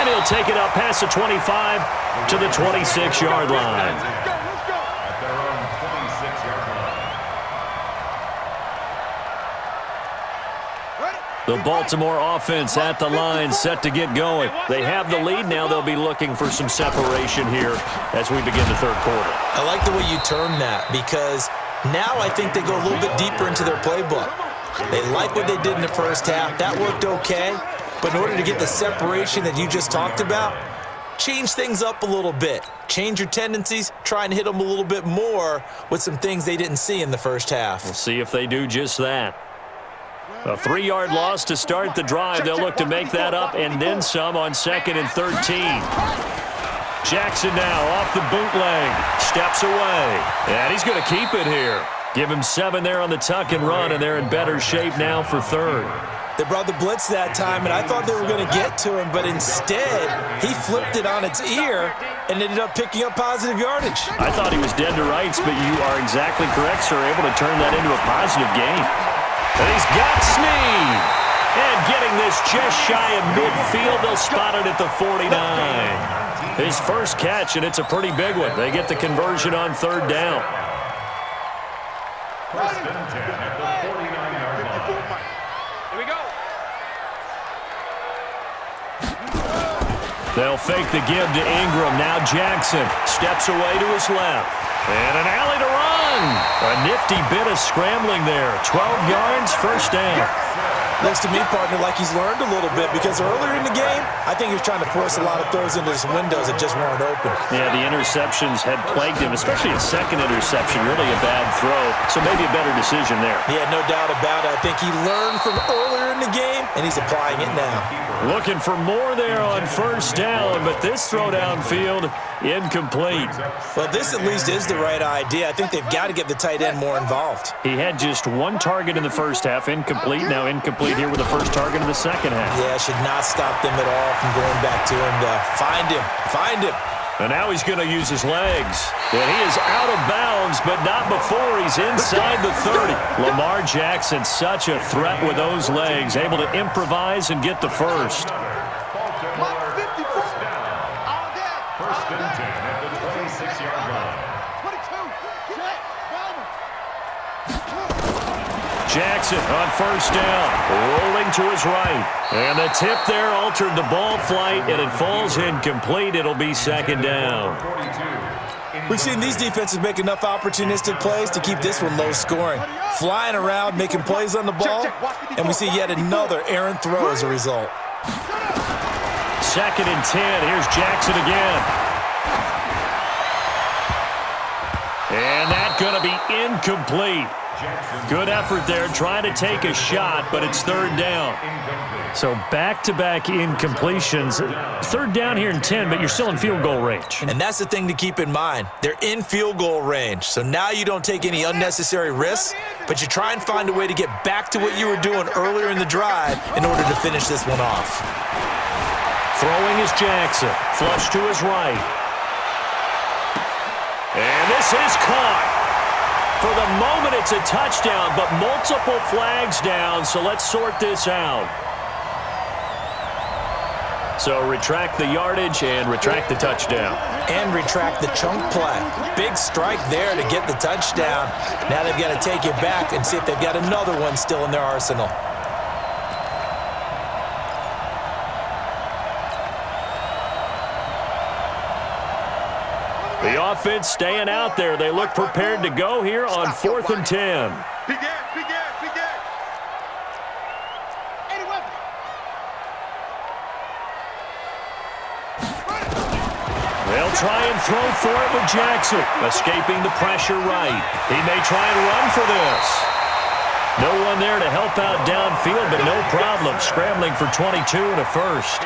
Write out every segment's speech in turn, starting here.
And he'll take it up past the 25 to the 26-yard line. The Baltimore offense at the line, set to get going. They have the lead now. They'll be looking for some separation here as we begin the third quarter. I like the way you term that, because now I think they go a little bit deeper into their playbook. They like what they did in the first half. That worked okay. But in order to get the separation that you just talked about, change things up a little bit. Change your tendencies. Try and hit them a little bit more with some things they didn't see in the first half. We'll see if they do just that. A 3-yard loss to start the drive. They'll look to make that up and then some on 2nd and 13. Jackson now off the bootleg. Steps away. And he's going to keep it here. Give him 7 there on the tuck and run, and they're in better shape now for 3rd. They brought the blitz that time, and I thought they were going to get to him, but instead, he flipped it on its ear and ended up picking up positive yardage. I thought he was dead to rights, but you are exactly correct, sir. Able to turn that into a positive gain. And he's got Snead. And getting this just shy of midfield, they'll spot it at the 49. His first catch, and it's a pretty big one. They get the conversion on 3rd down. First and 10 at the 49-yard line. Here we go. They'll fake the give to Ingram. Now Jackson steps away to his left. And an alley to run. A nifty bit of scrambling there. 12 yards, first down. Looks to me, partner, like he's learned a little bit, because earlier in the game, I think he was trying to force a lot of throws into his windows that just weren't open. Yeah, the interceptions had plagued him, especially a second interception. Really a bad throw, so maybe a better decision there. Yeah, no doubt about it. I think he learned from earlier in the game, and he's applying it now. Looking for more there on first down, but this throw downfield, incomplete. Well, this at least is the right idea. I think they've got to get the tight end more involved. He had just 1 target in the first half, incomplete. Now incomplete here with the first target in the second half. Yeah, should not stop them at all from going back to him to find him. And now he's going to use his legs. And he is out of bounds, but not before he's inside the 30. Lamar Jackson, such a threat with those legs, able to improvise and get the first. First and 10 at the 26-yard line. Jackson on first down, rolling to his right. And the tip there altered the ball flight, and it falls incomplete. It'll be 2nd down. We've seen these defenses make enough opportunistic plays to keep this one low scoring. Flying around, making plays on the ball, and we see yet another errant throw as a result. 2nd and 10. Here's Jackson again. And that's going to be incomplete. Good effort there, trying to take a shot, but it's 3rd down. So back-to-back incompletions. 3rd down here in 10, but you're still in field goal range. And that's the thing to keep in mind. They're in field goal range, so now you don't take any unnecessary risks, but you try and find a way to get back to what you were doing earlier in the drive in order to finish this one off. Throwing is Jackson. Flush to his right. And this is caught. For the moment, it's a touchdown, but multiple flags down, so let's sort this out. So retract the yardage and retract the touchdown. And retract the chunk play. Big strike there to get the touchdown. Now they've got to take it back and see if they've got another one still in their arsenal. The offense staying out there. They look prepared to go here on 4th and 10. They'll try and throw for it with Jackson. Escaping the pressure right. He may try and run for this. No one there to help out downfield, but no problem. Scrambling for 22 and a first.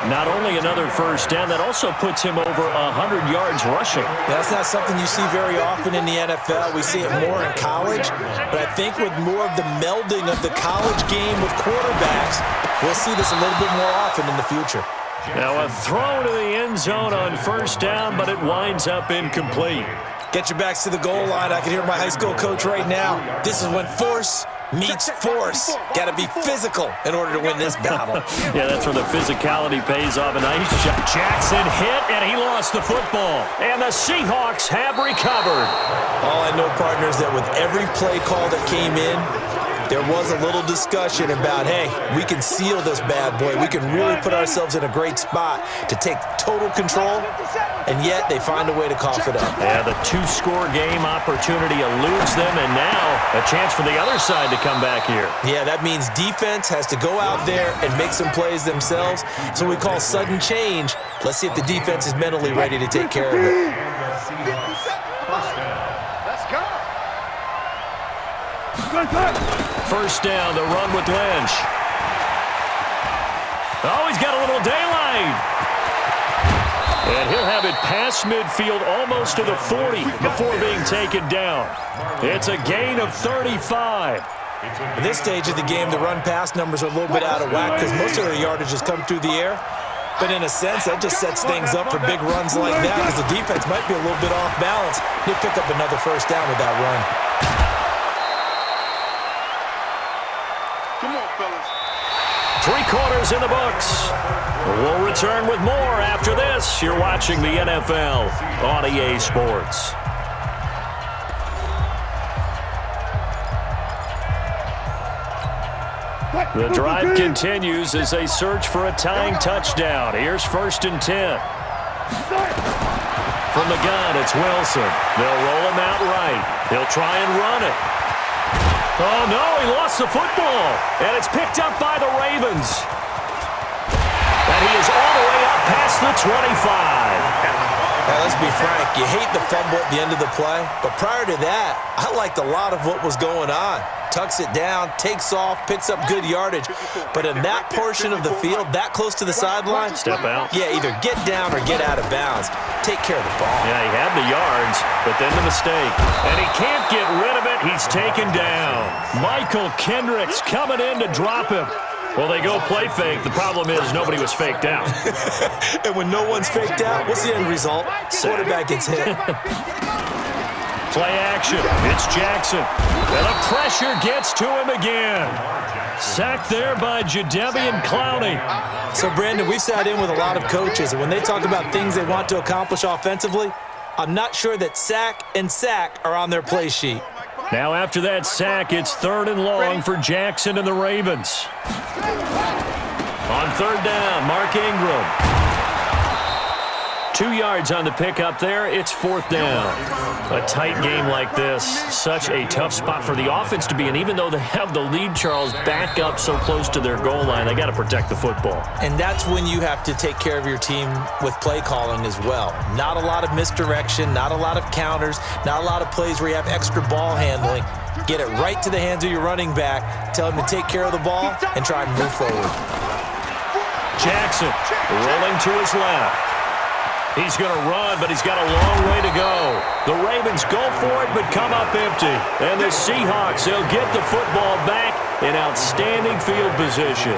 Not only another first down, that also puts him over 100 yards rushing. That's not something you see very often in the NFL. We see it more in college, but I think with more of the melding of the college game with quarterbacks, we'll see this a little bit more often in the future. Now a throw to the end zone on first down, but it winds up incomplete. Get your backs to the goal line. I can hear my high school coach right now. This is when force meets force. Got to be physical in order to win this battle. Yeah, that's where the physicality pays off. A nice shot. Jackson hit, and he lost the football. And the Seahawks have recovered. All I know, partners, that with every play call that came in, there was a little discussion about, hey, we can seal this bad boy. We can really put ourselves in a great spot to take total control, and yet they find a way to cough it up. Yeah, the two-score game opportunity eludes them, and now a chance for the other side to come back here. Yeah, that means defense has to go out there and make some plays themselves. So we call sudden change. Let's see if the defense is mentally ready to take care of it. Let's go. First down, the run with Lynch. Oh, he's got a little daylight. And he'll have it past midfield almost to the 40 before being taken down. It's a gain of 35. At this stage of the game, the run-pass numbers are a little bit out of whack because most of their yardage has come through the air. But in a sense, that just sets things up for big runs like that because the defense might be a little bit off balance. He'll pick up another first down with that run. Come on, fellas. 3 quarters in the books. We'll return with more after this. You're watching the NFL on EA Sports. The drive continues as they search for a tying touchdown. Here's 1st and 10. From the gun, it's Wilson. They'll roll him out right. He'll try and run it. Oh, no, he lost the football. And it's picked up by the Ravens. And he is all the way up past the 25. Now, let's be frank. You hate the fumble at the end of the play. But prior to that, I liked a lot of what was going on. Tucks it down, takes off, picks up good yardage. But in that portion of the field, that close to the sideline, step out. Yeah, either get down or get out of bounds. Take care of the ball. Yeah, he had the yards, but then the mistake. And he can't get rid of it. He's taken down. Michael Kendricks coming in to drop him. Well, they go play fake. The problem is nobody was faked out. And when no one's faked out, what's the end result? Quarterback gets hit. Play action. It's Jackson. And the pressure gets to him again. Sacked there by Jadeveon Clowney. So, Brandon, we've sat in with a lot of coaches, and when they talk about things they want to accomplish offensively, I'm not sure that sack and sack are on their play sheet. Now after that sack, it's 3rd and long for Jackson and the Ravens. On 3rd down, Mark Ingram. 2 yards on the pickup there. It's 4th down. A tight game like this, such a tough spot for the offense to be in. Even though they have the lead, Charles, back up so close to their goal line, they got to protect the football. And that's when you have to take care of your team with play calling as well. Not a lot of misdirection, not a lot of counters, not a lot of plays where you have extra ball handling. Get it right to the hands of your running back, tell him to take care of the ball, and try and move forward. Jackson rolling to his left. He's going to run, but he's got a long way to go. The Ravens go for it, but come up empty. And the Seahawks, they'll get the football back in outstanding field position.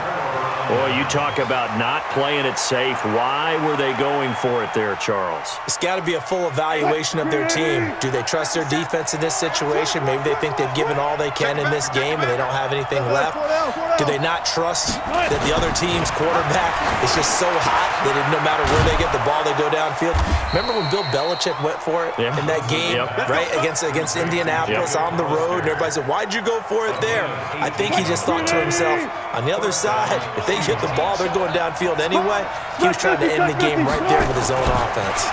Boy, you talk about not playing it safe. Why were they going for it there, Charles? It's got to be a full evaluation of their team. Do they trust their defense in this situation? Maybe they think they've given all they can in this game and they don't have anything left. Do they not trust that the other team's quarterback is just so hot that no matter where they get the ball, they go downfield? Remember when Bill Belichick went for it in that game, right, against Indianapolis on the road? And everybody said, why'd you go for it there? I think he just thought to himself, on the other side, if they get the ball, they're going downfield anyway. He was trying to end the game right there with his own offense.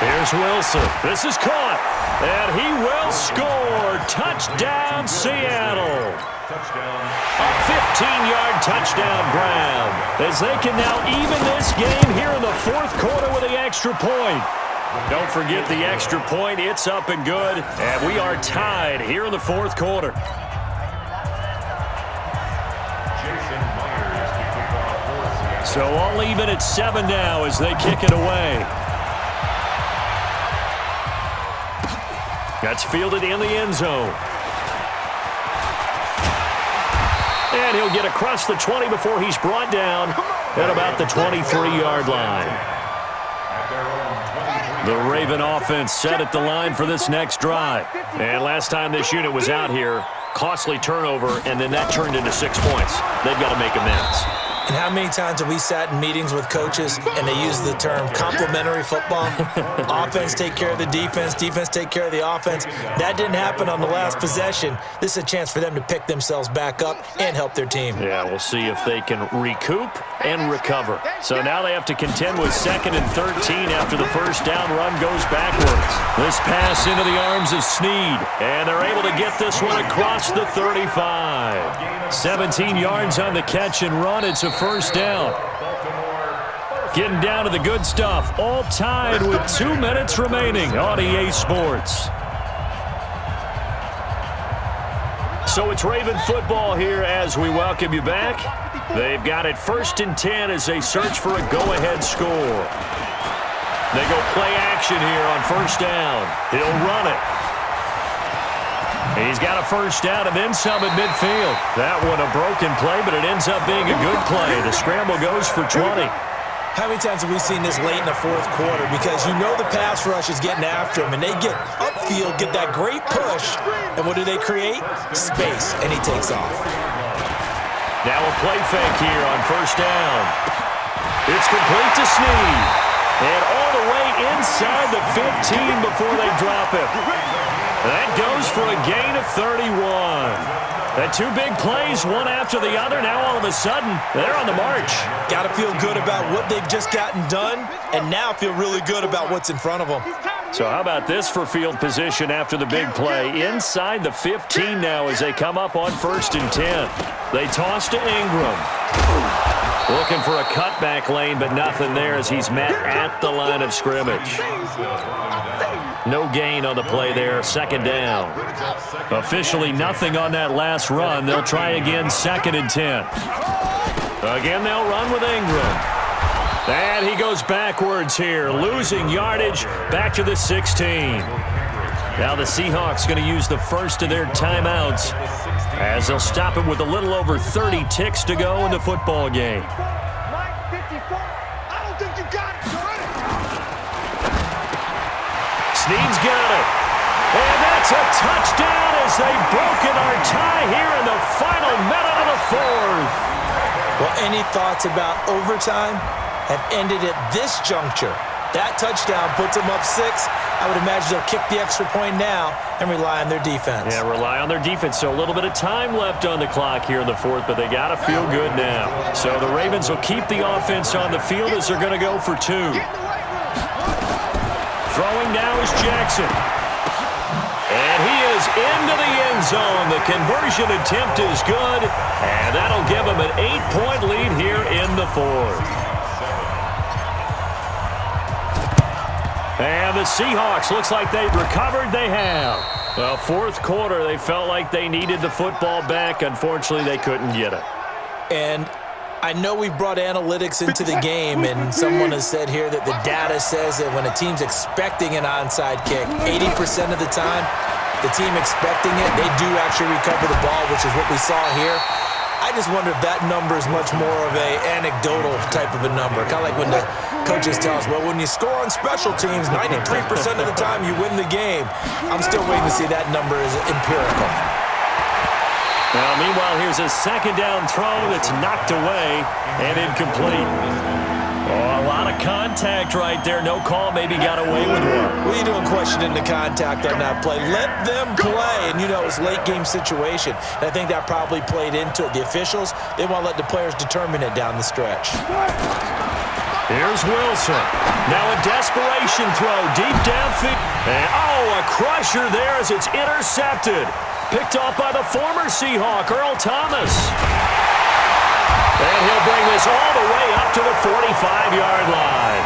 Here's Wilson. This is caught. And he will score. Touchdown, Seattle. A 15-yard touchdown grab. As they can now even this game here in the 4th quarter with the extra point. Don't forget the extra point. It's up and good. And we are tied here in the 4th quarter. So all even at 7 now as they kick it away. That's fielded in the end zone. And he'll get across the 20 before he's brought down at about the 23-yard line. The Raven offense set at the line for this next drive. And last time this unit was out here, Costly turnover, and then that turned into 6 points. They've got to make amends. And how many times have we sat in meetings with coaches and they use the term complementary football? Offense take care of the defense, defense take care of the offense. That didn't happen on the last possession. This is a chance for them to pick themselves back up and help their team. Yeah, we'll see if they can recoup and recover. So now they have to contend with 2nd and 13 after the first down run goes backwards. This pass into the arms of Snead, and they're able to get this one across the 35. 17 yards on the catch and run. It's a first down. Getting down to the good stuff. All tied with 2 minutes remaining on EA Sports. So it's Raven football here as we welcome you back. They've got it 1st and 10 as they search for a go-ahead score. They go play action here on first down. He'll run it. He's got a first down and then some at midfield. That one a broken play, but it ends up being a good play. The scramble goes for 20. How many times have we seen this late in the fourth quarter? Because you know the pass rush is getting after him, and they get upfield, get that great push, and what do they create? Space, and he takes off. Now a play fake here on first down. It's complete to Snead. And all the way inside the 15 before they drop it. That goes for a gain of 31. And 2 big plays, one after the other. Now all of a sudden, they're on the march. Got to feel good about what they've just gotten done, and now feel really good about what's in front of them. So how about this for field position after the big play? Inside the 15 now as they come up on 1st and 10. They toss to Ingram. Looking for a cutback lane, but nothing there as he's met at the line of scrimmage. No gain on the play there, 2nd down. Officially nothing on that last run. They'll try again, 2nd and 10. Again, they'll run with Ingram. And he goes backwards here, losing yardage back to the 16. Now the Seahawks going to use the first of their timeouts as they'll stop it with a little over 30 ticks to go in the football game. Snead's got it. And that's a touchdown as they've broken our tie here in the final minute of the fourth. Well, any thoughts about overtime have ended at this juncture. That touchdown puts them up 6. I would imagine they'll kick the extra point now and rely on their defense. Yeah, rely on their defense. So a little bit of time left on the clock here in the fourth, but they got to feel good now. So the Ravens will keep the offense on the field as they're going to go for 2. Throwing now is Jackson. And he is into the end zone. The conversion attempt is good, and that'll give him an 8-point lead here in the fourth. And the Seahawks, looks like they've recovered. They have. Well, fourth quarter, they felt like they needed the football back. Unfortunately, they couldn't get it. And I know we've brought analytics into the game, and someone has said here that the data says that when a team's expecting an onside kick, 80% of the time, the team expecting it, they do actually recover the ball, which is what we saw here. I just wonder if that number is much more of a anecdotal type of a number. Kind of like when the coaches tell us, well, when you score on special teams, 93% of the time you win the game. I'm still waiting to see that number is empirical. Now, meanwhile, here's a 2nd down throw that's knocked away and incomplete. Oh, a lot of contact right there. No call, maybe got away with one. What are you doing questioning the contact on that play? Let them play. And, you know, it's a late-game situation. And I think that probably played into it. The officials, they want to let the players determine it down the stretch. Here's Wilson. Now a desperation throw deep downfield. And, oh, a crusher there as it's intercepted. Picked off by the former Seahawk, Earl Thomas. And he'll bring this all the way up to the 45-yard line.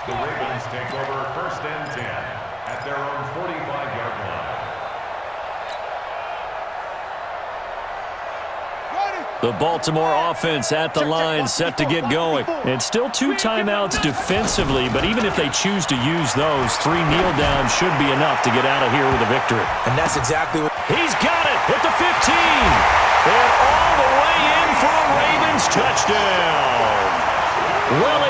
The Ravens take over 1st and 10 at their own 45-yard line. The Baltimore offense at the line set to get going. And still 2 timeouts defensively, but even if they choose to use those, 3 kneel downs should be enough to get out of here with a victory. And that's exactly what... He's got it at the 15. And all the way in for a Ravens touchdown. Well,